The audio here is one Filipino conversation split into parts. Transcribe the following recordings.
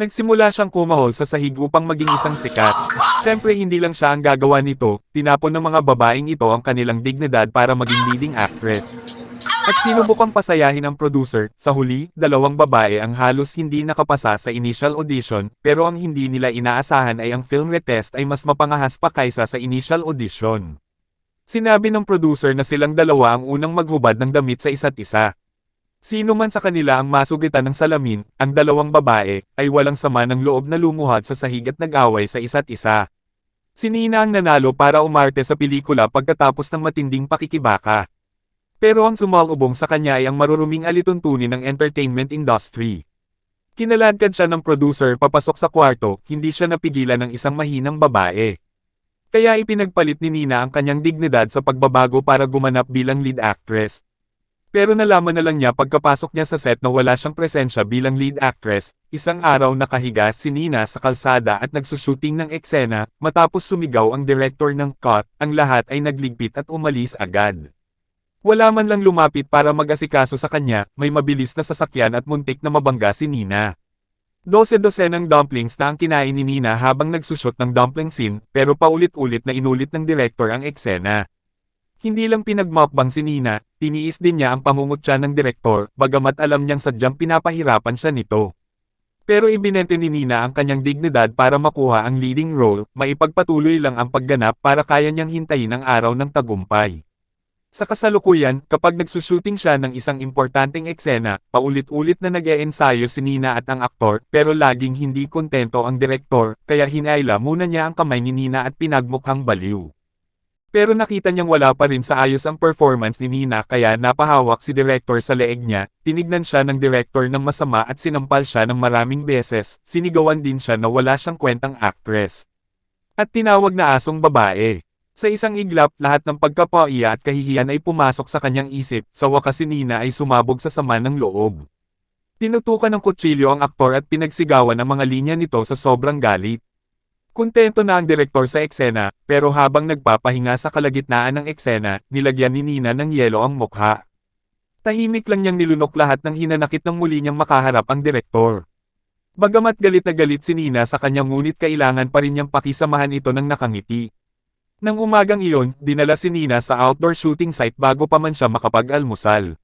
Nagsimula siyang kumahol sa sahig upang maging isang sikat. Siyempre hindi lang siya ang gagawa nito, tinapon ng mga babaeng ito ang kanilang dignidad para maging leading actress. At sinubukang pasayahin ang producer, sa huli, dalawang babae ang halos hindi nakapasa sa initial audition, pero ang hindi nila inaasahan ay ang film retest ay mas mapangahas pa kaysa sa initial audition. Sinabi ng producer na silang dalawa ang unang maghubad ng damit sa isa't isa. Sino man sa kanila ang masugitan ng salamin, ang dalawang babae, ay walang sama ng loob na lumuhad sa sahig at nag-away sa isa't isa. Si Nina ang nanalo para umarte sa pelikula pagkatapos ng matinding pakikibaka. Pero ang sumalubong sa kanya ay ang maruruming alituntunin ng entertainment industry. Kinaladkad siya ng producer papasok sa kwarto, hindi siya napigilan ng isang mahinang babae. Kaya ipinagpalit ni Nina ang kanyang dignidad sa pagbabago para gumanap bilang lead actress. Pero nalaman na lang niya pagkapasok niya sa set na wala siyang presensya bilang lead actress. Isang araw nakahiga si Nina sa kalsada at nagsushooting ng eksena, matapos sumigaw ang director ng cut, ang lahat ay nagligpit at umalis agad. Wala man lang lumapit para mag-asikaso sa kanya, may mabilis na sasakyan at muntik na mabangga si Nina. 12-dosenang dumplings na ang kinain ni Nina habang nagsushoot ng dumpling scene, pero paulit-ulit na inulit ng director ang eksena. Hindi lang pinagmukbang si Nina, tiniis din niya ang pangungutya ng direktor, bagamat alam niyang sadyang pinapahirapan siya nito. Pero ibinente ni Nina ang kanyang dignidad para makuha ang leading role, maipagpatuloy lang ang pagganap para kaya niyang hintayin ang araw ng tagumpay. Sa kasalukuyan, kapag nagsushooting siya ng isang importanteng eksena, paulit-ulit na nag-e-ensayo si Nina at ang aktor, pero laging hindi kontento ang direktor, kaya hinayla muna niya ang kamay ni Nina at pinagmukhang baliw. Pero nakita niyang wala pa rin sa ayos ang performance ni Nina kaya napahawak si director sa leeg niya, tinignan siya ng director ng masama at sinampal siya ng maraming beses, sinigawan din siya na wala siyang kwentang actress. At tinawag na asong babae. Sa isang iglap, lahat ng pagkapaiya at kahihiyan ay pumasok sa kanyang isip, sa wakas si Nina ay sumabog sa sama ng loob. Tinutukan ng kutsilyo ang aktor at pinagsigawan ang mga linya nito sa sobrang galit. Kontento na ang direktor sa eksena, pero habang nagpapahinga sa kalagitnaan ng eksena, nilagyan ni Nina ng yelo ang mukha. Tahimik lang niyang nilunok lahat ng hinanakit ng muli niyang makaharap ang direktor. Bagamat galit na galit si Nina sa kanyang ngunit kailangan pa rin niyang pakisamahan ito ng nakangiti. Nang umagang iyon, dinala si Nina sa outdoor shooting site bago pa man siya makapag-almusal.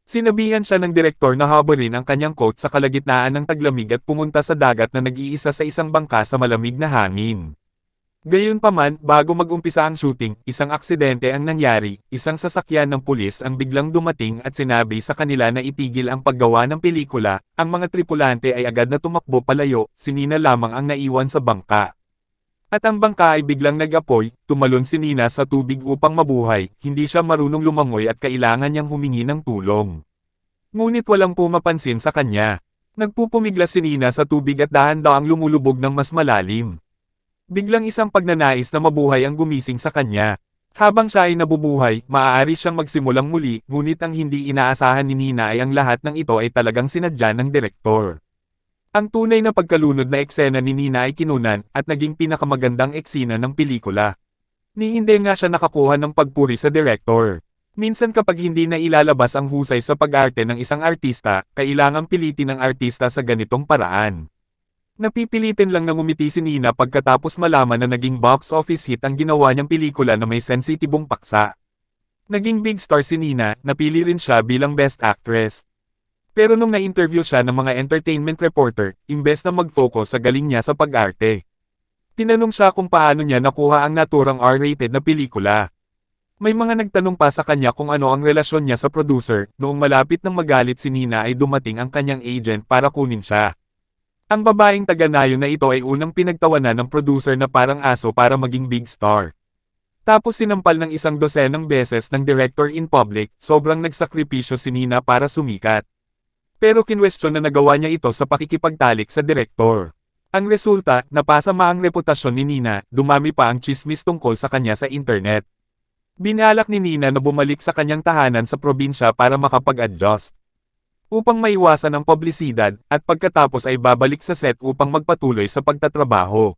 Sinabihan siya ng direktor na habarin ang kanyang coat sa kalagitnaan ng taglamig at pumunta sa dagat na nag-iisa sa isang bangka sa malamig na hangin. Gayunpaman, bago mag-umpisa ang shooting, isang aksidente ang nangyari, isang sasakyan ng pulis ang biglang dumating at sinabi sa kanila na itigil ang paggawa ng pelikula, ang mga tripulante ay agad na tumakbo palayo, si Nina lamang ang naiwan sa bangka. At ang bangka ay biglang nag-apoy, tumalon si Nina sa tubig upang mabuhay, hindi siya marunong lumangoy at kailangan niyang humingi ng tulong. Ngunit walang pumapansin sa kanya. Nagpupumiglas si Nina sa tubig at dahan-daang lumulubog ng mas malalim. Biglang isang pagnanais na mabuhay ang gumising sa kanya. Habang siya ay nabubuhay, maaari siyang magsimulang muli, ngunit ang hindi inaasahan ni Nina ay ang lahat ng ito ay talagang sinadya ng direktor. Ang tunay na pagkalunod na eksena ni Nina ay kinunan, at naging pinakamagandang eksena ng pelikula. Ni hindi nga siya nakakuha ng pagpuri sa direktor. Minsan kapag hindi na ilalabas ang husay sa pag-arte ng isang artista, kailangang pilitin ng artista sa ganitong paraan. Napipilitin lang na ngumiti si Nina pagkatapos malaman na naging box office hit ang ginawa niyang pelikula na may sensitibong paksa. Naging big star si Nina, napili rin siya bilang Best Actress. Pero nung na-interview siya ng mga entertainment reporter, imbes na mag-focus sa galing niya sa pag-arte. Tinanong siya kung paano niya nakuha ang naturang R-rated na pelikula. May mga nagtanong pa sa kanya kung ano ang relasyon niya sa producer, noong malapit nang magalit si Nina ay dumating ang kanyang agent para kunin siya. Ang babaeng taga-nayon na ito ay unang pinagtawanan ng producer na parang aso para maging big star. Tapos sinampal ng 12 beses ng director in public, sobrang nagsakripisyo si Nina para sumikat. Pero kinwestiyon na nagawa niya ito sa pakikipagtalik sa direktor. Ang resulta, napasama ang reputasyon ni Nina, dumami pa ang tsismis tungkol sa kanya sa internet. Binalak ni Nina na bumalik sa kanyang tahanan sa probinsya para makapag-adjust. Upang maiwasan ang publisidad, at pagkatapos ay babalik sa set upang magpatuloy sa pagtatrabaho.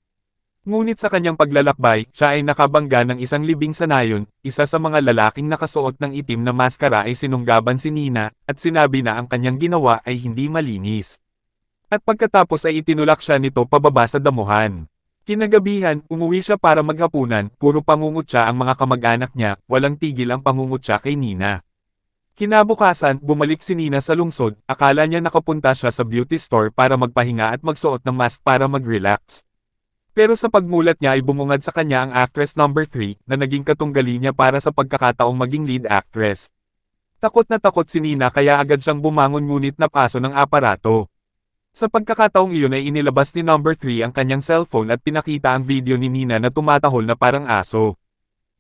Ngunit sa kanyang paglalakbay, siya ay nakabangga ng isang libing sanayon, isa sa mga lalaking nakasuot ng itim na maskara ay sinunggaban si Nina, at sinabi na ang kanyang ginawa ay hindi malinis. At pagkatapos ay itinulak siya nito pababa sa damuhan. Kinagabihan, umuwi siya para maghapunan, puro pangungutya ang mga kamag-anak niya, walang tigil ang pangungutya kay Nina. Kinabukasan, bumalik si Nina sa lungsod, akala niya nakapunta siya sa beauty store para magpahinga at magsuot ng mask para mag-relax. Pero sa pagmulat niya ay bumungad sa kanya ang actress number 3, na naging katunggali niya para sa pagkakataong maging lead actress. Takot na takot si Nina kaya agad siyang bumangon ngunit napaso ng aparato. Sa pagkakataong iyon ay inilabas ni number 3 ang kanyang cellphone at pinakita ang video ni Nina na tumatahol na parang aso.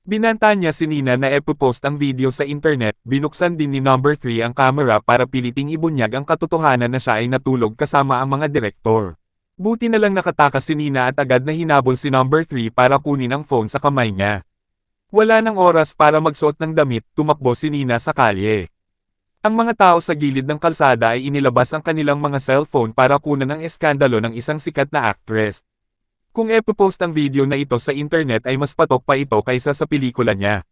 Binanta niya si Nina na epopost ang video sa internet, binuksan din ni number 3 ang camera para piliting ibunyag ang katotohanan na siya ay natulog kasama ang mga direktor. Buti na lang nakatakas si Nina at agad na hinabol si number 3 para kunin ang phone sa kamay niya. Wala nang oras para magsuot ng damit, tumakbo si Nina sa kalye. Ang mga tao sa gilid ng kalsada ay inilabas ang kanilang mga cellphone para kunan ang eskandalo ng isang sikat na actress. Kung epopost ang video na ito sa internet ay mas patok pa ito kaysa sa pelikula niya.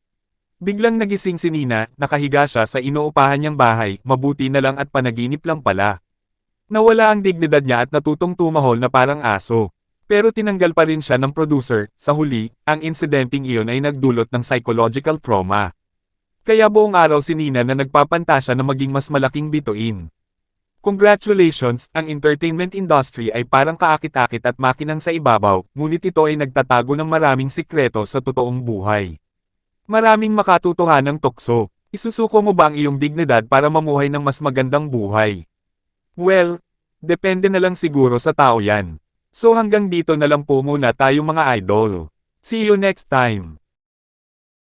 Biglang nagising si Nina, nakahiga siya sa inuupahan niyang bahay, mabuti na lang at panaginip lang pala. Nawala ang dignidad niya at natutong tumahol na parang aso. Pero tinanggal pa rin siya ng producer. Sa huli, ang insidenteng iyon ay nagdulot ng psychological trauma. Kaya buong araw si Nina na nagpapantasya na maging mas malaking bituin. Congratulations, ang entertainment industry ay parang kaakit-akit at makinang sa ibabaw, ngunit ito ay nagtatago ng maraming sikreto sa totoong buhay. Maraming makatutuhanang tukso. Isusuko mo ba ang iyong dignidad para mamuhay ng mas magandang buhay? Well, depende na lang siguro sa tao yan. So hanggang dito na lang po muna tayo mga idol. See you next time.